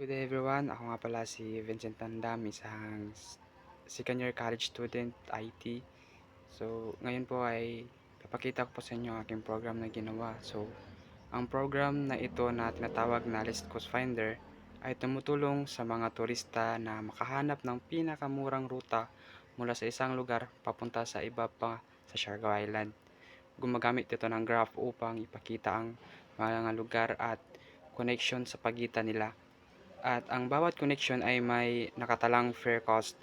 Good day everyone, ako nga pala si Vincent Tandam, isang second year college student IT. So ngayon po ay papakita ko po sa inyo ang aking program na ginawa. So ang program na ito na tinatawag na List Cost Finder ay tumutulong sa mga turista na makahanap ng pinakamurang ruta mula sa isang lugar papunta sa iba pa sa Siargao Island. Gumagamit ito ng graph upang ipakita ang mga lugar at connection sa pagitan nila. At ang bawat connection ay may nakatalang fare cost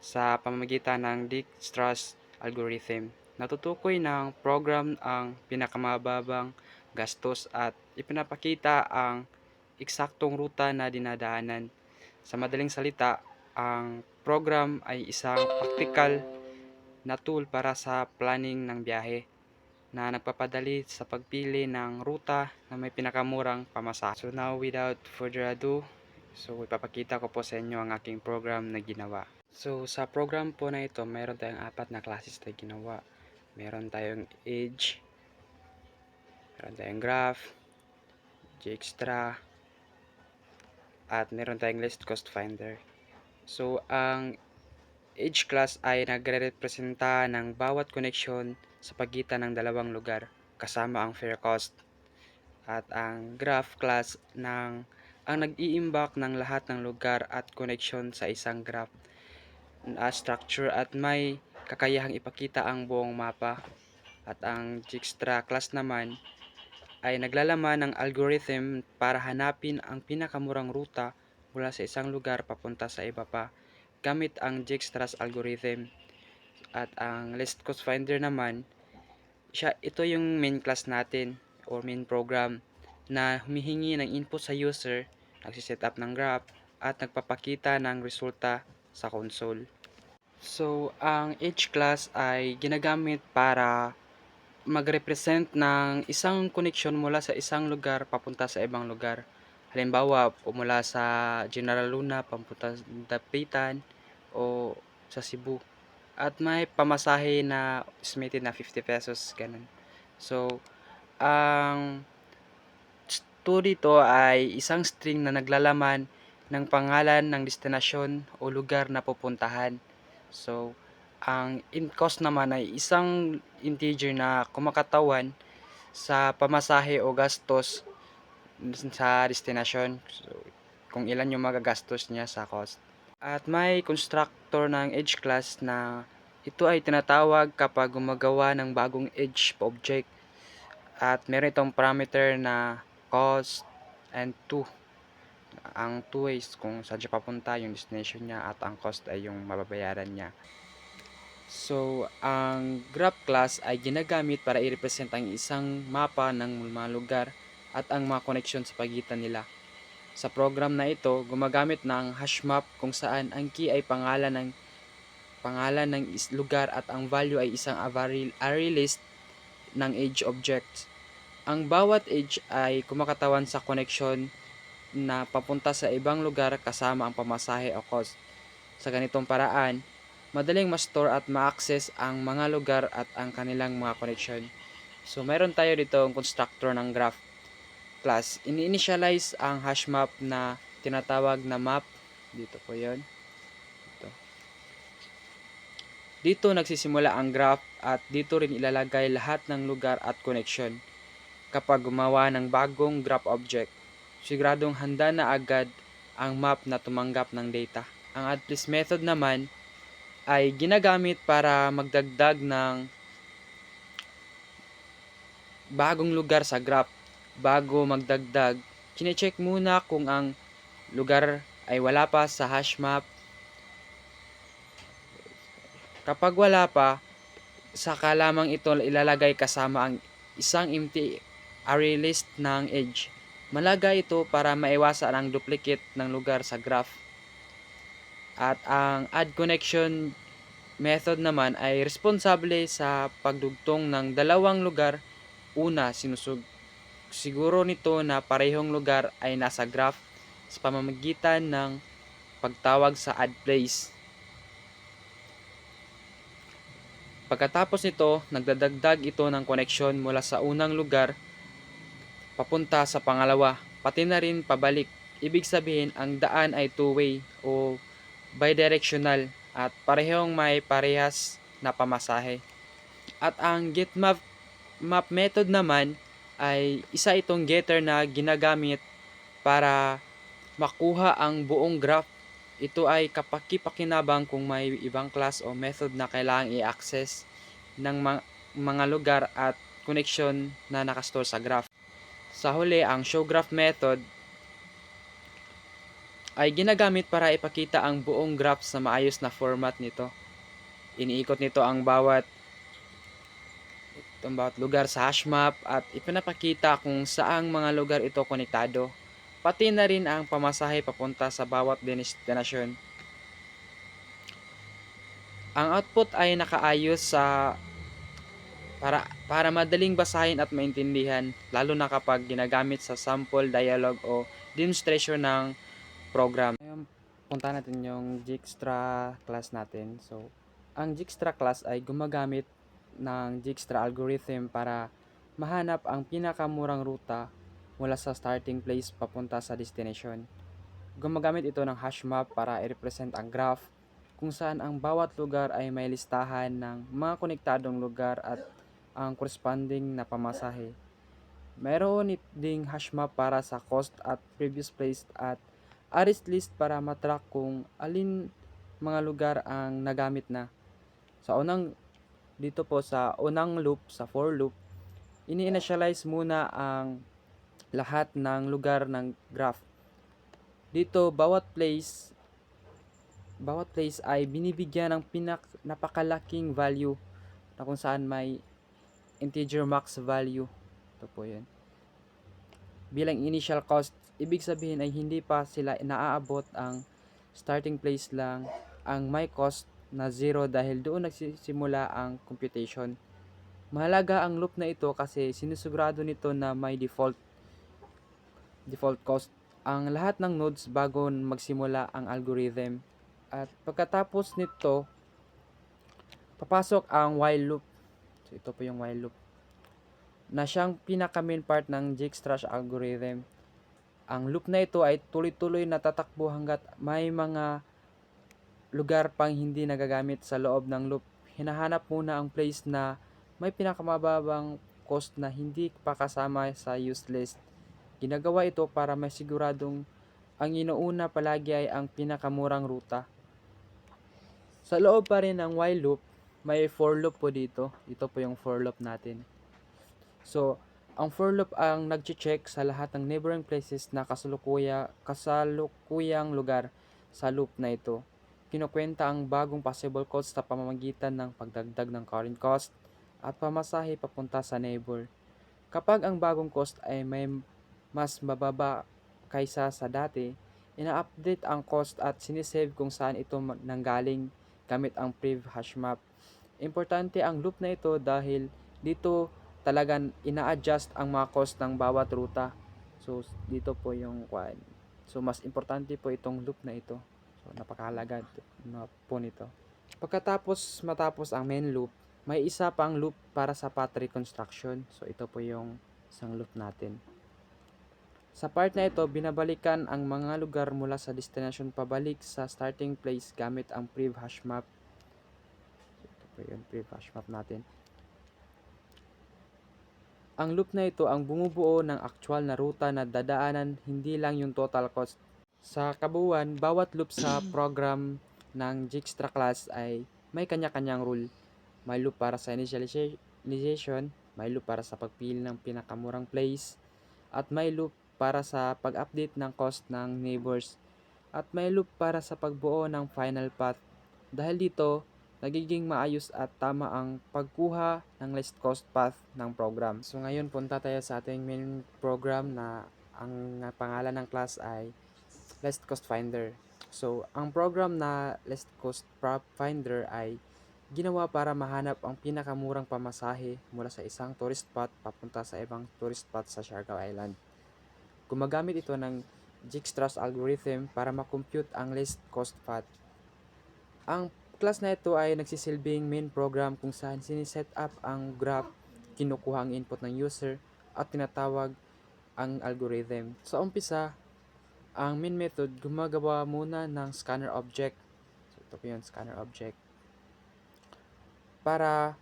sa pamamagitan ng Dijkstra's algorithm. Natutukoy ng program ang pinakamababang gastos at ipinapakita ang eksaktong ruta na dinadaanan. Sa madaling salita, ang program ay isang practical na tool para sa planning ng biyahe na nagpapadali sa pagpili ng ruta na may pinakamurang pamasahe. So now without further ado, ipapakita ko po sa inyo ang aking program na ginawa. So sa program po na ito, meron tayong apat na classes na ginawa. Meron tayong Edge, meron tayong Graph, Dijkstra, at meron tayong List Cost Finder. So ang Edge class ay nagre-representa ng bawat connection sa pagitan ng dalawang lugar kasama ang fare cost. At ang Graph class ang nag-iimbak ng lahat ng lugar at connection sa isang graph structure at may kakayahang ipakita ang buong mapa. At ang Dijkstra class naman ay naglalaman ng algorithm para hanapin ang pinakamurang ruta mula sa isang lugar papunta sa iba pa gamit ang Dijkstra's algorithm. At ang List Cost Finder naman, ito yung main class natin or main program na humihingi ng input sa user, nagsiset up ng graph at nagpapakita ng resulta sa console. So, ang Edge class ay ginagamit para mag-represent ng isang connection mula sa isang lugar papunta sa ibang lugar. Halimbawa, mula sa General Luna papunta sa Dapitan o sa Cebu. At may pamasahe na estimated na 50 pesos, ganun. So, ang to dito ay isang string na naglalaman ng pangalan ng destinasyon o lugar na pupuntahan. So, ang in cost naman ay isang integer na kumakatawan sa pamasahe o gastos sa destinasyon. So, kung ilan yung magagastos niya sa cost. At may constructor ng edge class na ito ay tinatawag kapag gumagawa ng bagong edge object. At meron itong parameter na cost and to. Ang to is kung saan siya papunta, yung destination niya, at ang cost ay yung mababayaran niya. So, ang graph class ay ginagamit para i-represent ang isang mapa ng mga lugar at ang mga connection sa pagitan nila. Sa program na ito, gumagamit ng hash map kung saan ang key ay pangalan ng lugar at ang value ay isang array list ng edge objects. Ang bawat edge ay kumakatawan sa connection na papunta sa ibang lugar kasama ang pamasahe o cost. Sa ganitong paraan, madaling ma-store at ma-access ang mga lugar at ang kanilang mga connection. So, meron tayo dito ang constructor ng graph class. Ini-initialize ang hash map na tinatawag na map. Dito po yon. Dito nagsisimula ang graph at dito rin ilalagay lahat ng lugar at connection. Kapag gumawa ng bagong graph object, siguradong handa na agad ang map na tumanggap ng data. Ang address method naman ay ginagamit para magdagdag ng bagong lugar sa graph. Bago magdagdag, kine-check muna kung ang lugar ay wala pa sa hash map. Kapag wala pa, saka lamang ito ilalagay kasama ang isang empty array list ng edge. Malaga ito para maiwasan ang duplicate ng lugar sa graph. At ang add connection method naman ay responsable sa pagdugtong ng dalawang lugar. Una, siguro nito na parehong lugar ay nasa graph sa pamamagitan ng pagtawag sa add place. Pagkatapos nito, nagdadagdag ito ng connection mula sa unang lugar papunta sa pangalawa, pati na rin pabalik. Ibig sabihin, ang daan ay two-way o bidirectional at parehong may parehas na pamasahe. At ang map method naman ay isa itong getter na ginagamit para makuha ang buong graph. Ito ay kapaki-pakinabang kung may ibang class o method na kailangang i-access ng mga lugar at connection na nakastore sa graph. Sa huli, ang show graph method ay ginagamit para ipakita ang buong graph sa maayos na format nito. Iniikot nito ang bawat lugar sa hash map at ipinapakita kung saang mga lugar ito konektado. Pati na rin ang pamasahe papunta sa bawat destinasyon. Ang output ay nakaayos para madaling basahin at maintindihan, lalo na kapag ginagamit sa sample, dialogue o demonstration ng program. Ngayon, punta natin yung Dijkstra class natin. So, ang Dijkstra class ay gumagamit ng Dijkstra algorithm para mahanap ang pinakamurang ruta mula sa starting place papunta sa destination. Gumagamit ito ng hash map para i-represent ang graph kung saan ang bawat lugar ay may listahan ng mga konektadong lugar at ang corresponding na pamasahe. Mayroon ding hash map para sa cost at previous place at arist list para matrack kung alin mga lugar ang nagamit na. Sa unang loop, sa for loop, ini-initialize muna ang lahat ng lugar ng graph. Dito, bawat place ay binibigyan ng napakalaking value na kung saan may integer max value. Ito po yun. Bilang initial cost, ibig sabihin ay hindi pa sila naaabot ang starting place lang ang may cost na 0 dahil doon nagsisimula ang computation. Mahalaga ang loop na ito kasi sinusigurado nito na may default cost ang lahat ng nodes bago magsimula ang algorithm. At pagkatapos nito, papasok ang while loop. So ito po yung while loop na siyang pinaka-main part ng Dijkstra algorithm. Ang loop na ito ay tuloy-tuloy na tatakbo hanggat may mga lugar pang hindi nagagamit sa loob ng loop. Hinahanap muna ang place na may pinakamababang cost na hindi pa kasama sa use list. Ginagawa ito para masiguradong ang inuuna palagi ay ang pinakamurang ruta. Sa loob pa rin ng while loop, may for loop po dito. Ito po yung for loop natin. So, ang for loop ang nag-check sa lahat ng neighboring places na kasalukuyang lugar sa loop na ito. Kinukwenta ang bagong possible cost sa pamamagitan ng pagdagdag ng current cost at pamasahe papunta sa neighbor. Kapag ang bagong cost ay may mas mababa kaysa sa dati, ina-update ang cost at sinisave kung saan ito nanggaling gamit ang prev hash map. Importante ang loop na ito dahil dito talagang ina-adjust ang mga cost ng bawat ruta. So, dito po yung kwan. So, mas importante po itong loop na ito. So, napakahalaga na po nito. Matapos ang main loop, may isa pang loop para sa path reconstruction. So, ito po yung isang loop natin. Sa part na ito, binabalikan ang mga lugar mula sa destination pabalik sa starting place gamit ang prev hash map. So, ito po yung prev hash map natin. Ang loop na ito ang bumubuo ng actual na ruta na dadaanan, hindi lang yung total cost. Sa kabuuan, bawat loop sa program ng Dijkstra class ay may kanya-kanyang rule. May loop para sa initialization, may loop para sa pagpili ng pinakamurang place, at may loop para sa pag-update ng cost ng neighbors, at may loop para sa pagbuo ng final path. Dahil dito, nagiging maayos at tama ang pagkuha ng least cost path ng program. So ngayon punta tayo sa ating main program na ang pangalan ng class ay least cost finder. So ang program na least cost finder ay ginawa para mahanap ang pinakamurang pamasahe mula sa isang tourist spot papunta sa ibang tourist spot sa Siargao Island. Gumagamit ito ng Dijkstra's algorithm para makompute ang least cost path. Ang class na ito ay nagsisilbing main program kung saan siniset up ang graph, kinukuha ang input ng user, at tinatawag ang algorithm. Sa umpisa, Ang main method, gumagawa muna ng scanner object. So, ito po yun, scanner object. Para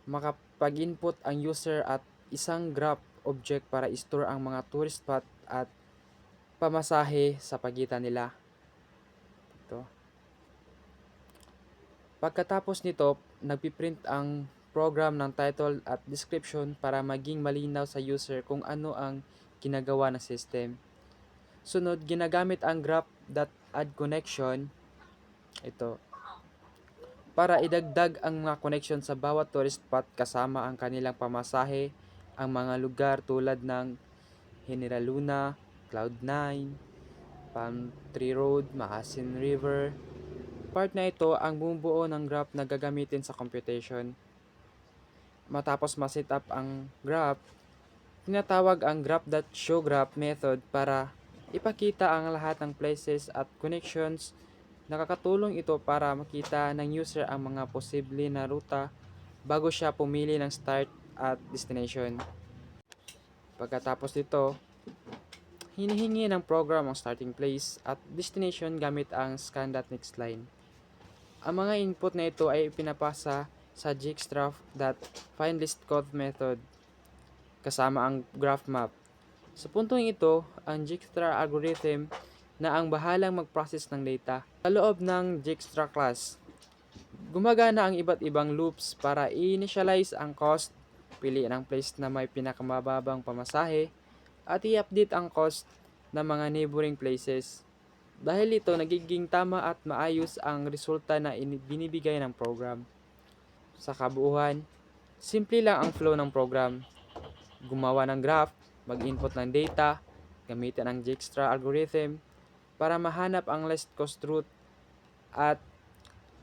makapag-input ang user at isang graph object para i-store ang mga tourist spot at pamasahe sa pagitan nila. Ito. Pagkatapos nito, nagpiprint ang program ng title at description para maging malinaw sa user kung ano ang ginagawa ng system. Sunod, ginagamit ang graph.addConnection, ito, para idagdag ang mga connection sa bawat tourist spot kasama ang kanilang pamasahe, ang mga lugar tulad ng General Luna, Cloud9, Palm Tree Road, Maasin River. Part na ito ang bumubuo ng graph na gagamitin sa computation. Matapos ma-set up ang graph, tinatawag ang graph.showGraph method para ipakita ang lahat ng places at connections. Nakakatulong ito para makita ng user ang mga posible na ruta bago siya pumili ng start at destination. Pagkatapos nito, hinihingi ng program ang starting place at destination gamit ang scan.next line. Ang mga input na ito ay pinapasa sa Dijkstra's.findListCode method kasama ang graph map. Sa puntong ito, ang Dijkstra algorithm na ang bahalang mag-process ng data. Sa loob ng Dijkstra class, gumagana ang iba't ibang loops para i-initialize ang cost, piliin ang place na may pinakamababang pamasahe, at i-update ang cost ng mga neighboring places. Dahil ito, nagiging tama at maayos ang resulta na binibigay ng program. Sa kabuuan, simple lang ang flow ng program. Gumawa ng graph, mag-input ng data, gamitin ang Dijkstra algorithm para mahanap ang least cost route, at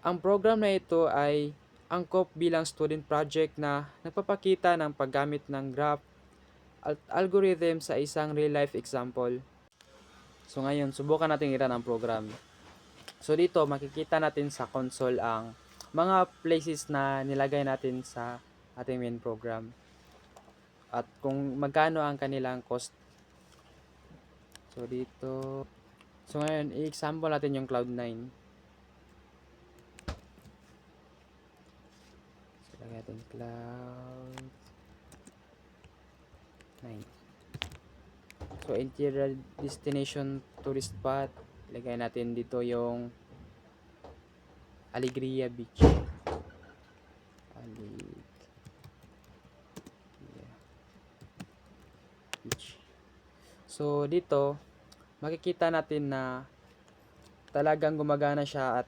ang program na ito ay angkop bilang student project na nagpapakita ng paggamit ng graph at algorithm sa isang real-life example. So ngayon, subukan natin i-run ang program. So dito, makikita natin sa console ang mga places na nilagay natin sa ating main program at kung magkano ang kanilang cost. So dito, so ngayon, i-example natin yung Cloud9. So lagay natin Cloud9. So interior destination tourist spot, lagay natin dito yung Alegria Beach. Alegria Beach. So dito, makikita natin na talagang gumagana siya at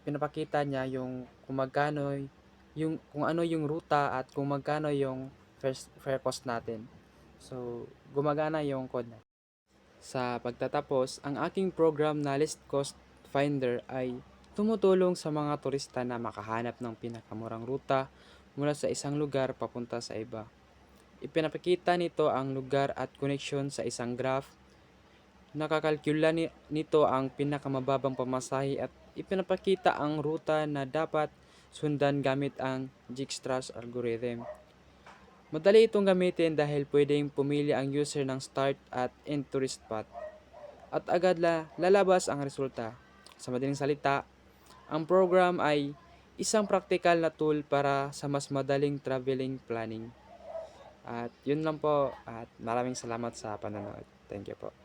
pinapakita niya yung kung magkano yung kung ano yung ruta at kung magkano yung fare cost natin. So gumagana yung code na. Sa pagtatapos, ang aking program na List Cost Finder ay tumutulong sa mga turista na makahanap ng pinakamurang ruta mula sa isang lugar papunta sa iba. Ipinapakita nito ang lugar at connection sa isang graph. Nakakalkula nito ang pinakamababang pamasahe at ipinapakita ang ruta na dapat sundan gamit ang Dijkstra's algorithm. Madali itong gamitin dahil pwedeng pumili ang user ng start at end tourist spot at agad lalabas ang resulta. Sa madaling salita, ang program ay isang praktikal na tool para sa mas madaling traveling planning. At yun lang po, at maraming salamat sa panonood. Thank you po.